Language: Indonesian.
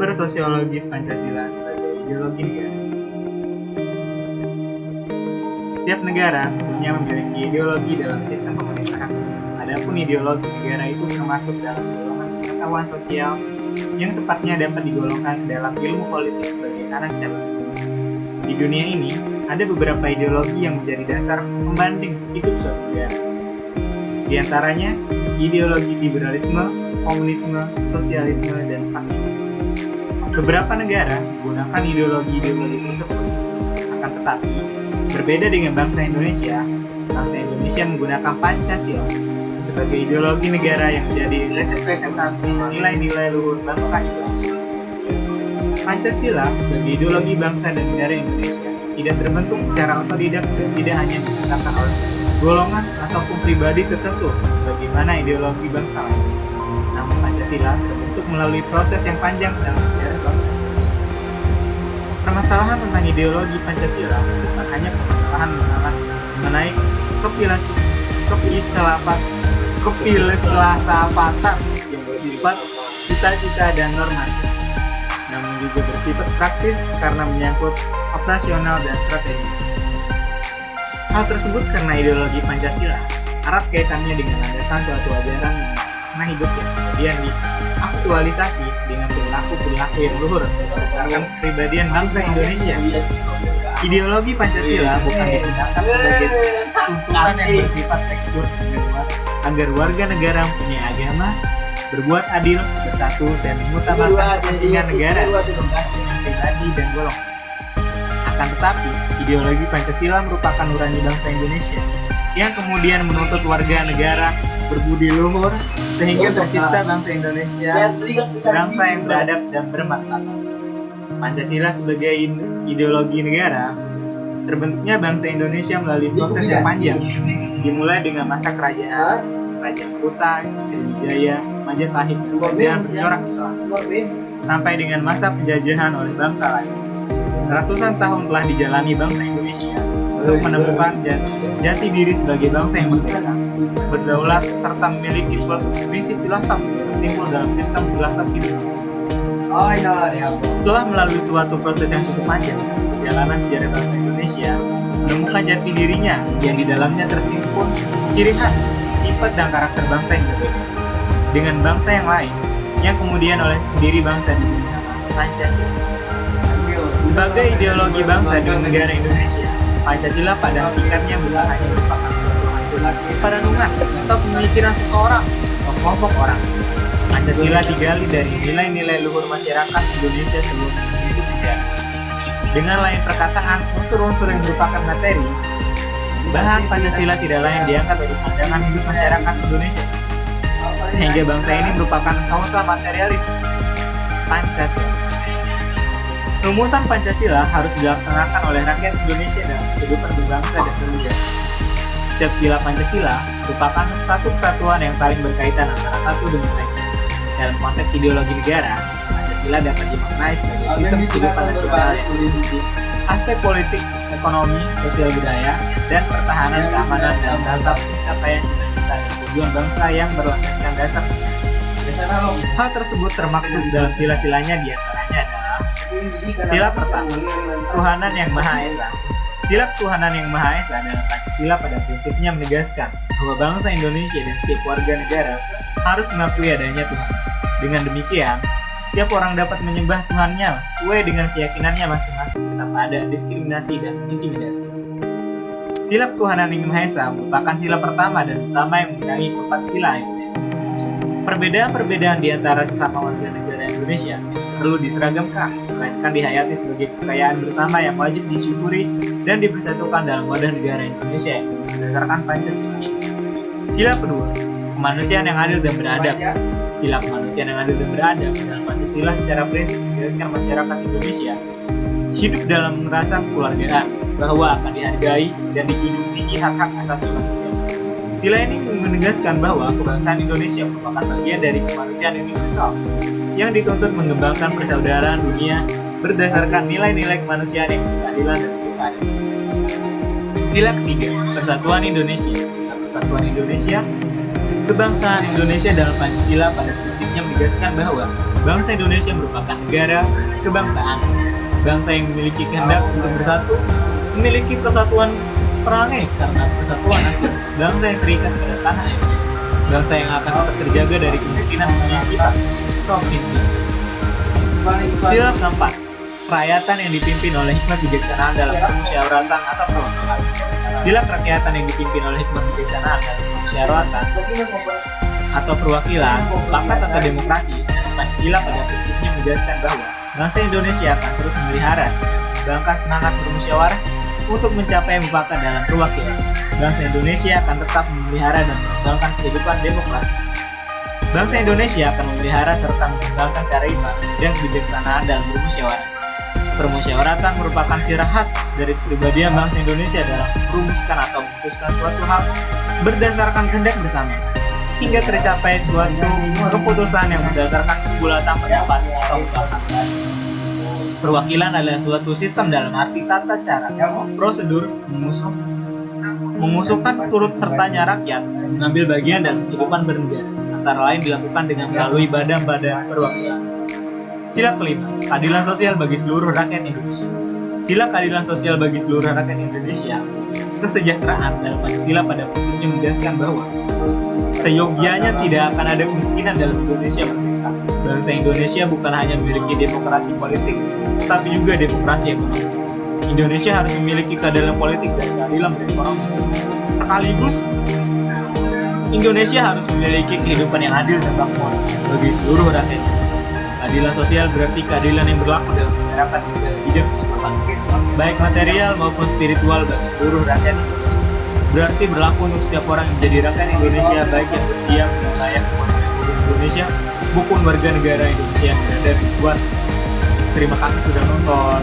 Sumber sosiologis Pancasila sebagai ideologi negara. Setiap negara tentunya memiliki ideologi dalam sistem pemerintahan. Adapun ideologi negara itu termasuk dalam golongan pengetahuan sosial yang tepatnya dapat digolongkan dalam ilmu politik sebagai anak cabang. Di dunia ini, ada beberapa ideologi yang menjadi dasar pembanding hidup suatu negara. Di antaranya, ideologi liberalisme, komunisme, sosialisme, dan marxisme. Beberapa negara menggunakan ideologi-ideologi tersebut. Akan tetapi, berbeda dengan bangsa Indonesia menggunakan Pancasila sebagai ideologi negara yang menjadi representasi nilai-nilai luhur bangsa Indonesia. Pancasila sebagai ideologi bangsa dan negara Indonesia tidak terbentuk secara otodidak dan tidak hanya diciptakan oleh golongan ataupun pribadi tertentu sebagaimana ideologi bangsa lain. Namun Pancasila terbentuk melalui proses yang panjang dalam sejarah bangsa Indonesia. Permasalahan tentang ideologi Pancasila bukan hanya permasalahan mengenai kefilsafatan yang bersifat cita-cita dan normatif, namun juga bersifat praktis karena menyangkut operasional dan strategis. Hal tersebut karena ideologi Pancasila erat kaitannya dengan landasan suatu ajaran yang pernah hidup yang kemudian diaktualisasi dengan perilaku-perilaku yang luhur berdasarkan kepribadian bangsa Indonesia. Ideologi Pancasila bukan digunakan sebagai tuntutan yang bersifat tekstur agar warga negara mempunyai agama, berbuat adil, bersatu, dan mengutamakan kepentingan negara pribadi dan golongan. Akan tetapi, ideologi Pancasila merupakan nurani bangsa Indonesia yang kemudian menuntut warga negara berbudi luhur sehingga tercipta bangsa Indonesia, bangsa yang beradab dan bermartabat. Pancasila sebagai ideologi negara, terbentuknya bangsa Indonesia melalui proses yang panjang, dimulai dengan masa Kerajaan Kutai, Sriwijaya, Majapahit, dan bercorak Islam, sampai dengan masa penjajahan oleh bangsa lain. Ratusan tahun telah dijalani bangsa Indonesia untuk menemukan jati diri sebagai bangsa yang merdeka, berdaulat, serta memiliki suatu prinsip filosofi tersimpul dalam sistem filosofi bangsa. Setelah melalui suatu proses yang cukup panjang, perjalanan sejarah bangsa Indonesia menemukan jati dirinya yang di dalamnya tersimpul ciri khas, sifat dan karakter bangsa yang berbeda dengan bangsa yang lain yang kemudian oleh pendiri bangsa dinamakan Pancasila. Sebagai ideologi bangsa dan negara Indonesia, Pancasila pada hakikatnya bukan hanya merupakan suatu hasil perenungan atau pemikiran seseorang atau kelompok orang. Pancasila digali dari nilai-nilai luhur masyarakat Indonesia sebelum hidup negara. Dengan lain perkataan, unsur-unsur yang merupakan materi, bahan Pancasila tidak lain diangkat dari pandangan hidup masyarakat Indonesia, sehingga bangsa ini merupakan kausa materialis Pancasila. Rumusan Pancasila harus dilaksanakan oleh rakyat Indonesia dalam kehidupan berbangsa dan bernegara. Setiap sila Pancasila merupakan satu kesatuan yang saling berkaitan antara satu dengan lain. Dalam konteks ideologi negara, Pancasila dapat dimaknai sebagai sistem kehidupan nasional yang meliputi aspek politik, ekonomi, sosial budaya, dan pertahanan keamanan dalam rangka pencapaian cita-cita dan tujuan bangsa yang berlandaskan dasar. Hal tersebut termaktub dalam sila-silanya, diantaranya adalah sila pertama, Tuhanan yang Maha Esa. Sila ketuhanan yang Maha Esa dalam Pancasila pada prinsipnya menegaskan bahwa bangsa Indonesia dan setiap warga negara harus mengakui adanya Tuhan. Dengan demikian, setiap orang dapat menyembah Tuhannya sesuai dengan keyakinannya masing-masing tanpa ada diskriminasi dan intimidasi. Sila ketuhanan yang Maha Esa merupakan sila pertama dan utama yang mengenai keempat sila lainnya. Perbedaan-perbedaan di antara sesama warga negara Indonesia perlu diseragamkan, melainkan dihayati sebagai kekayaan bersama yang wajib disyukuri dan dipersatukan dalam wadah negara Indonesia berdasarkan Pancasila. Sila kedua, kemanusiaan yang adil dan beradab. Sila kemanusiaan yang adil dan beradab dalam Pancasila secara prinsip menjelaskan masyarakat Indonesia hidup dalam rasa kekeluargaan, bahwa akan dihargai dan dijunjung tinggi hak-hak asasi manusia. Sila ini menegaskan bahwa kebangsaan Indonesia merupakan bagian dari kemanusiaan universal yang dituntut mengembangkan persaudaraan dunia berdasarkan nilai-nilai kemanusiaan yang berkeadilan dan keadilan. Sila ketiga, Persatuan Indonesia. Sila Persatuan Indonesia, kebangsaan Indonesia dalam Pancasila pada prinsipnya menegaskan bahwa Bangsa Indonesia merupakan negara kebangsaan. Bangsa yang memiliki kehendak untuk bersatu, memiliki persatuan perangai karena persatuan nasib. Bangsa yang terikat pada tanah air. Bangsa yang akan tetap terjaga dari kemungkinan punya sifat provinsi. Sila keempat, kerakyatan yang dipimpin oleh hikmat bijaksanaan dalam permusyawaratan atau perwakilan. Sila kerakyatan yang dipimpin oleh hikmat bijaksanaan dalam permusyawaratan atau perwakilan, bakat atau demokrasi, Pancasila pada prinsipnya menjelaskan bahwa bangsa Indonesia akan terus memelihara dan mengembangkan semangat bermusyawarah untuk mencapai mufakat dalam perwakilan. Bangsa Indonesia akan tetap memelihara dan mengembangkan kehidupan demokrasi. Bangsa Indonesia akan memelihara serta mengembangkan kearifan dan kebijaksanaan dalam bermusyawarah. Permusyawaratan merupakan ciri khas dari kepribadian bangsa Indonesia dalam merumuskan atau memutuskan suatu hal berdasarkan kehendak bersama, hingga tercapai suatu keputusan yang berdasarkan kebulatan pendapat atau mufakat. Perwakilan adalah suatu sistem dalam arti tata cara, prosedur, mengusulkan turut sertanya rakyat mengambil bagian dalam kehidupan bernegara, antara lain dilakukan dengan melalui badan-badan perwakilan. Sila kelima, keadilan sosial bagi seluruh rakyat Indonesia. Sila keadilan sosial bagi seluruh rakyat Indonesia, kesejahteraan dalam Pancasila pada prinsipnya menjelaskan bahwa seyogianya tidak akan ada kemiskinan dalam Indonesia merdeka. Bangsa Indonesia bukan hanya memiliki demokrasi politik, tapi juga demokrasi ekonomi. Indonesia harus memiliki keadilan politik dan keadilan berekonomi. Sekaligus, Indonesia harus memiliki kehidupan yang adil dan makmur bagi seluruh rakyat. Keadilan sosial berarti keadilan yang berlaku dalam masyarakat di segala bidang kehidupan, baik material maupun spiritual bagi seluruh rakyat Indonesia. Berarti berlaku untuk setiap orang yang menjadi rakyat Indonesia, baik yang berdiam di wilayah kekuasaan Indonesia maupun warga negara Indonesia yang berada di luar. Terima kasih sudah nonton.